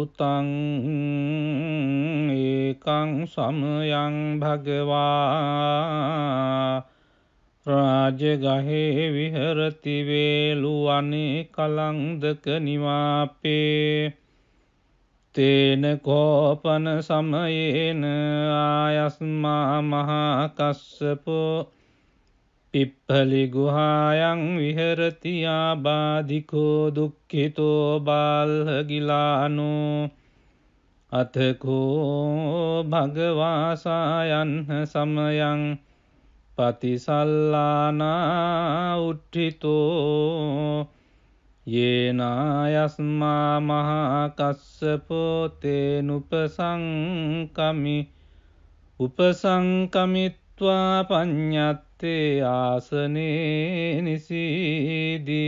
භූතං ඒකං සමයං භගවා රාජගහේ විහරති වේලුවනේ කලංදක නිවාපේ තේන කෝපන සමයේන ආයස්මා මහා කස්සපෝ පිප්පලි ගුහායන් විහරති ආබාධිකෝ දුක්ඛිතෝ බාල්හගිලානෝ අතකෝ භගවාසායන්හ සමයං පතිසල්ලානා උට්ඨිතෝ යේනායස්මා මහා කස්සපෝ තේනුපසංකමි උපසංකමිත්වා පඤ්ඤත්තේ ආසනේ නිසීදී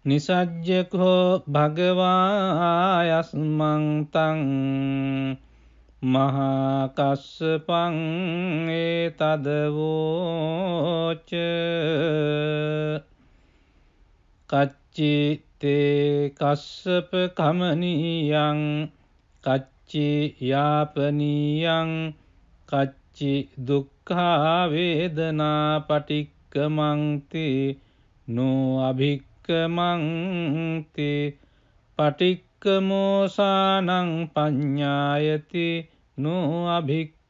නිසජ්ජකෝ භගවායස්මං තං මහා කස්සපං ඒතදවෝච කච්චි තේ කස්සප කමනීයං කච්චි යාපනීයං කච්චි දුක්ඛා වේදනා පටික්කමන්ති නෝ අභික්කමන්ති පටික්කමෝසානං පඤ්ඤායති නෝ අභික්කමෝති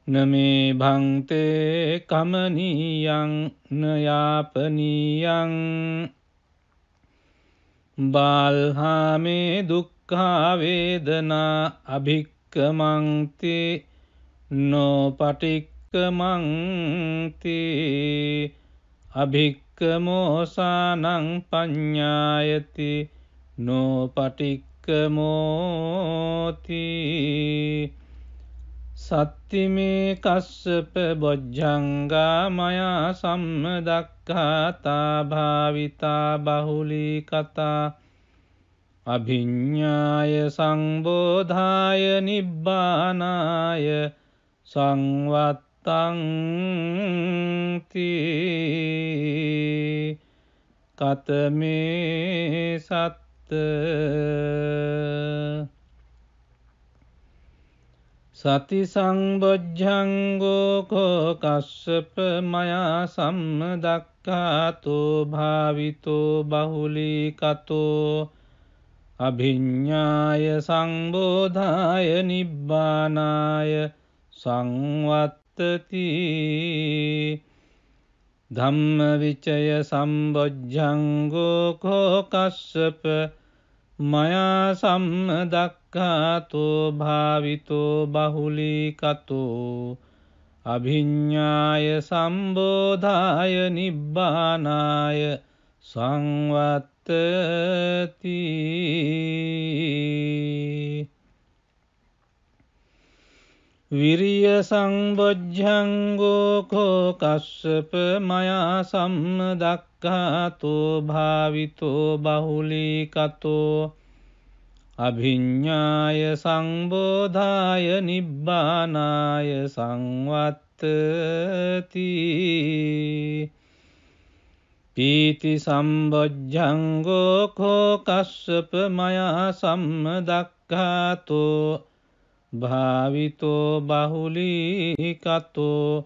නමේ භන්තේ කමනීයං නයාපනීයං බාල්හාමේ දුක්ඛා වේදනා අභික්කමන්ති නෝ පටික්කමන්ති අභික්කමෝසානං පඤ්ඤායති නෝ පටික්කමෝති සත්තිමේ කස්සප බොජ්ජංගා මයා සම්මදක්ඛාතා භාවිතා බහුලී කතා අභිඤ්ඤාය සංබෝධාය නිබ්බානාය සංවත්තං තී කතමේ සත්ත සති සංබොජ්ජංගෝ කෝ කස්සප මයා සම්මදක්ඛාතෝ භාවිතෝ බහුලී කතෝ අභිඤ්ඤාය සංබෝධාය නිබ්බානාය සංවත්තති ධම්මවිචය සම්බොජ්ජංගෝ කෝ කස්සප මයා සම්මදක්ඛාතෝ භාවිතෝ බහුලී කතෝ අභිඤ්ඤාය සම්බෝධාය නිබ්බානාය සංවත්තති විරිය සංබොජ්ජංගෝ කෝ කස්සප මයා සම්මදක්ඛාතෝ භාවිතෝ බහුලී කතෝ අභිඤ්ඤාය සංබෝධාය නිබ්බානාය සංවත්තති පීති සම්බොජ්ජංගෝ කෝ කස්සප මයා සම්මදක්ඛාතෝ භාවිතෝ බහුලී කතෝ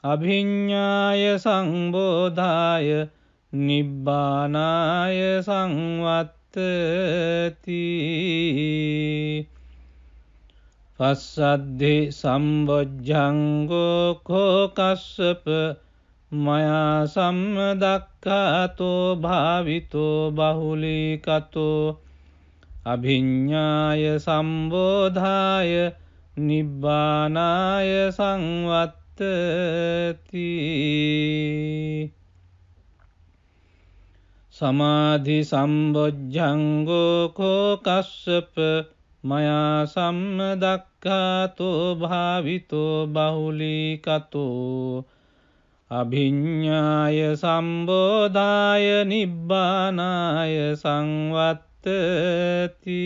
අභිඤ්ඤාය සංබෝධාය නිබ්බානාය සංවත්තති පස්සද්ධි සම්බොජ්ජංගෝ කෝ කස්සප මයා සම්මදක්ඛාතෝ භාවිතෝ බහුලී කතෝ අභිඤ්ඤාය සම්බෝධාය නිබ්බානාය සංවත්තති සමාධි සම්බොජ්ජංගෝ කෝ කස්සප මයා සම්මදක්ඛාතෝ භාවිතෝ බහුලී කතෝ අභිඤ්ඤාය සම්බෝධාය නිබ්බානාය සංවත්තති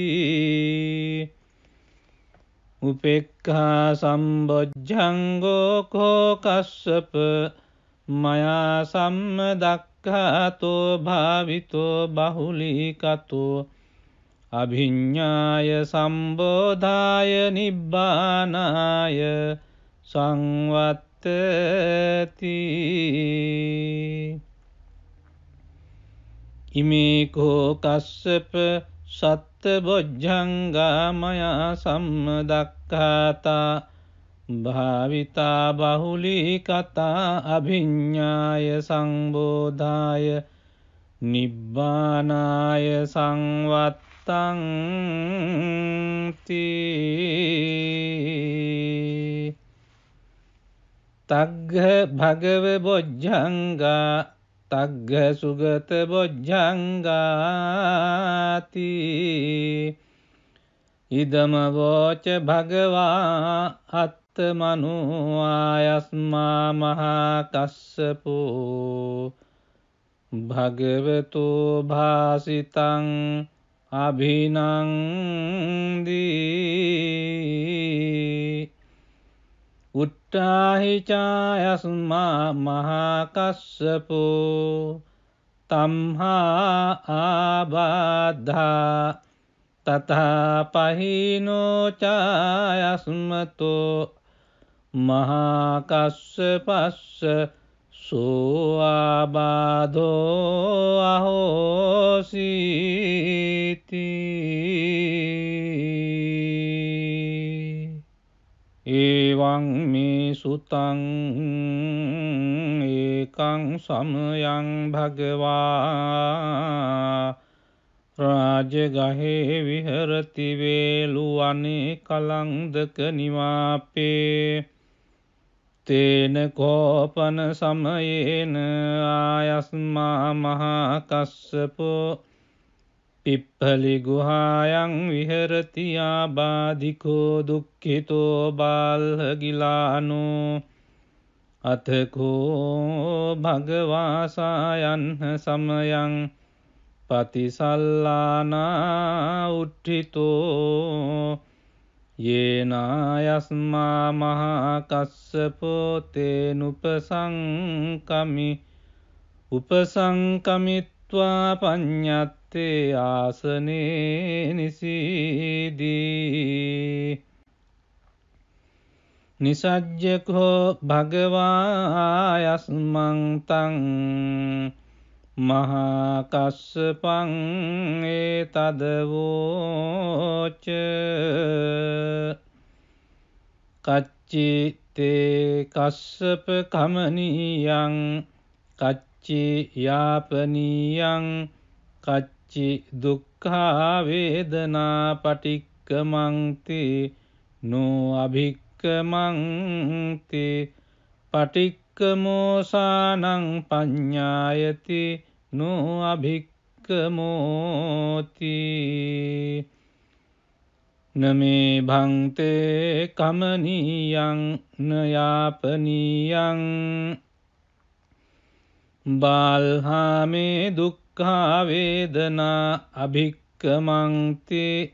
උපේක්ඛා සම්බොජ්ජංගෝ කෝ කස්සප මයා සම්මදක්ඛාතෝ භාවිතෝ බහුලීකතෝ අභිඤ්ඤාය සම්බෝධාය නිබ්බානාය සංවත්තති ඉමේකෝ කස්සප සත්බොජ්ජංගා මයා සම්මදක්ඛාතා භාවිතා බහුලීකතා අභිඤ්ඤාය සංබෝධාය නිබ්බානාය සංවත්තං තග්ග භගව බොජ්ජංගා තග්ග සුගත බොජ්ජංගාති ඉදම වෝච භගවා අත්තමනු ආයස්මා මහා කස්සපෝ භගවතු භාසිතං අභිනන්දී උට්ටාහි චායස්මා මහා කස්සපෝ තම්හා ආබාධා තථා පහිනෝ චායස්මතෝ මහා කස්සපස්ස සෝ ආබාධෝ අහෝසීති එවං මේ සුතං ඒකං සමයං භගවා රාජගහේ විහරති වේලුවනේ කලංදක නිවාපේ තේන කෝපන සමයේන ආයස්මා මහා කස්සපෝ පිප්පලි ගුහායන් විහරති ආබාධිකෝ දුක්ඛිතෝ බාල්හගිලානෝ අතකෝ භගවාසායන් සමයං පතිසල්ලානා උට්ඨිතෝ යේනායස්මා මහා කස්සපෝ තේනුපසංකමි උපසංකමිත්වා පඤ්ඤත්තේ ආසනේ නිසීදී නිසජ්ජකෝ භගවායස්මං තං මහා කස්සපං ඒතදවෝච කච්චි තේ කස්සප කමනීයං කච්චි යාපනීයං කච්චි දුක්ඛා වේදනා පටික්කමන්ති නෝ අභික්කමන්ති පටික්කමෝසානං පඤ්ඤායති නෝ අභික්කමෝති නමේ භන්තේ කමනීයං නයාපනීයං බාල්හාමේ දුක්ඛා වේදනා අභික්කමන්ති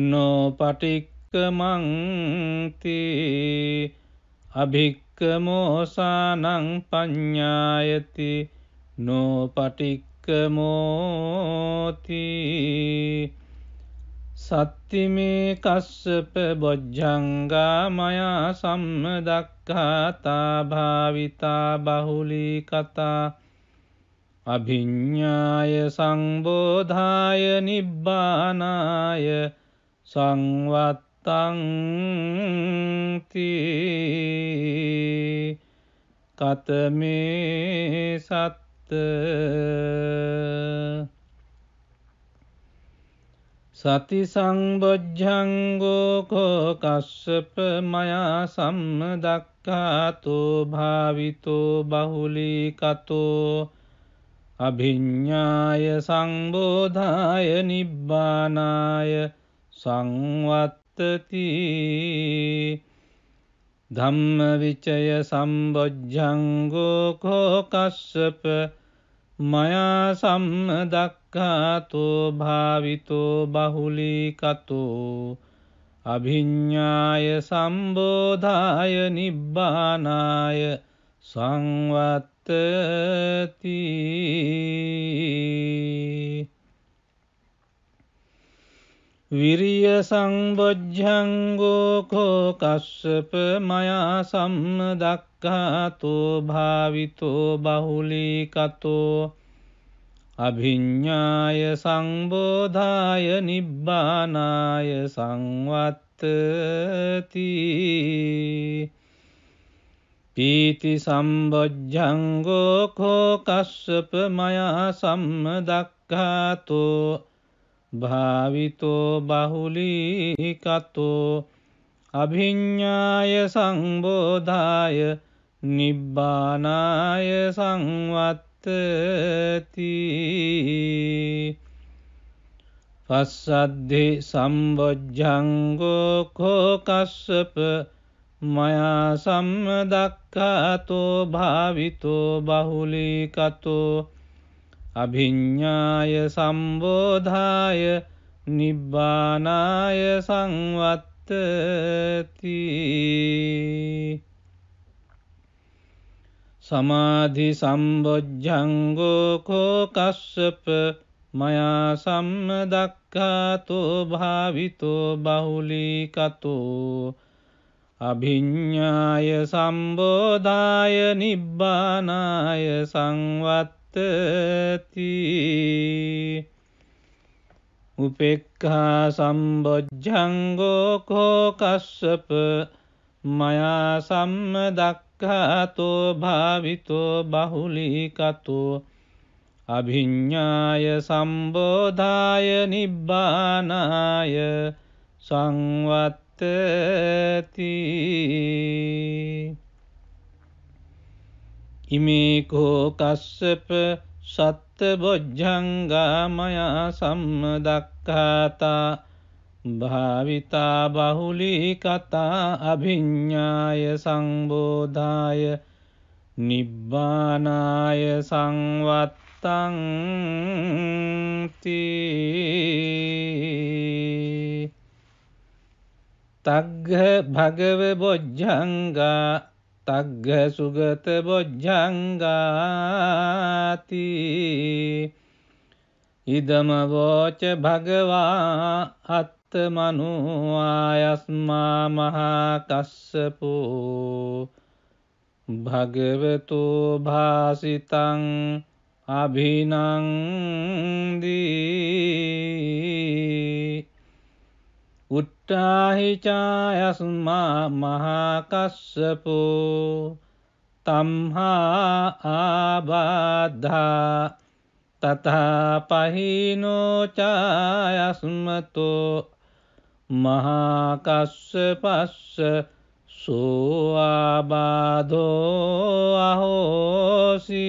නෝ පටික්කමන්ති අභික්කමෝසානං පඤ්ඤායති නෝ පටික්කමෝති සත්තිමේ කස්සප බොජ්ජංගා මයා සම්මදක්ඛාතා භාවිතා බහුලීකතා අභිඤ්ඤාය සංබෝධාය නිබ්බානාය සංවත්තං කතමේ සත්ත සති සංබොජ්ජංගෝ කෝ කස්සප මයා සම්මදක්ඛාතෝ භාවිතෝ බහුලීකතෝ අභිඤ්ඤාය සංබෝධාය නිබ්බානාය සංවත්තති ධම්මවිචය සම්බොජ්ජංගෝ කෝ කස්සප මයා සම්මදක්ඛාතෝ භාවිතෝ බහුලීකතෝ අභිඤ්ඤාය සම්බෝධාය නිබ්බානාය සංවත්තති. විරිය සම්බොජ්ජංගෝ කෝ කස්සප මයා සම්මදක්ඛාතෝ භාවිතෝ බහුලීකතෝ අභිඤ්ඤාය සංබෝධාය නිබ්බානාය සංවත්තති. පීති සම්බොජ්ජංගෝ කෝ කස්සප මයා සම්මදක්ඛාතෝ භාවිතෝ බහුලීකතෝ අභිඤ්ඤාය සංබෝධාය නිබ්බානාය සංවත්තති. පස්සද්ධි සම්බොජ්ජංගෝ කෝ කස්සප මයා සම්මදක්ඛාතෝ භාවිතෝ බහුලීකතෝ අභිඤ්ඤාය සම්බෝධාය නිබ්බානාය සංවත්තති. සමාධි සම්බොජ්ජංගෝ කෝ කස්සප මයා සම්මදක්ඛාතෝ භාවිතෝ බහුලීකතෝ අභිඤ්ඤාය සම්බෝධාය නිබ්බානාය සංවත්තති. උපේක්ඛා සම්බොජ්ජංගෝ කෝ කස්සප මයා සම්මදක්ඛාතෝ භාවිතෝ බහුලීකතෝ අභිඤ්ඤාය සම්බෝධාය නිබ්බානාය සංවත්තති. ඉමේ කෝ කස්සප සත්ත බොජ්ජංගා මයා සම්මදක්ඛාතා භාවිතා බහුලීකතා අභිඤ්ඤාය සංබෝධාය නිබ්බානාය සංවත්තංති. තග්ග භගව බොජ්ජංගා තග්ග සුගත බොජ්ජංගාති. ඉදම වෝච භගවා අත්තමනෝ ආයස්මා මහා කස්සපෝ භගවතෝ භාසිතං අභිනන්දී. උට්ඨාහි චායස්මා මහා කස්සපෝ තම්හා ආබාධා තථා පහිනෝ චායස්මතෝ මහා කස්සපස්ස සෝ ආබාධෝ අහෝසීති.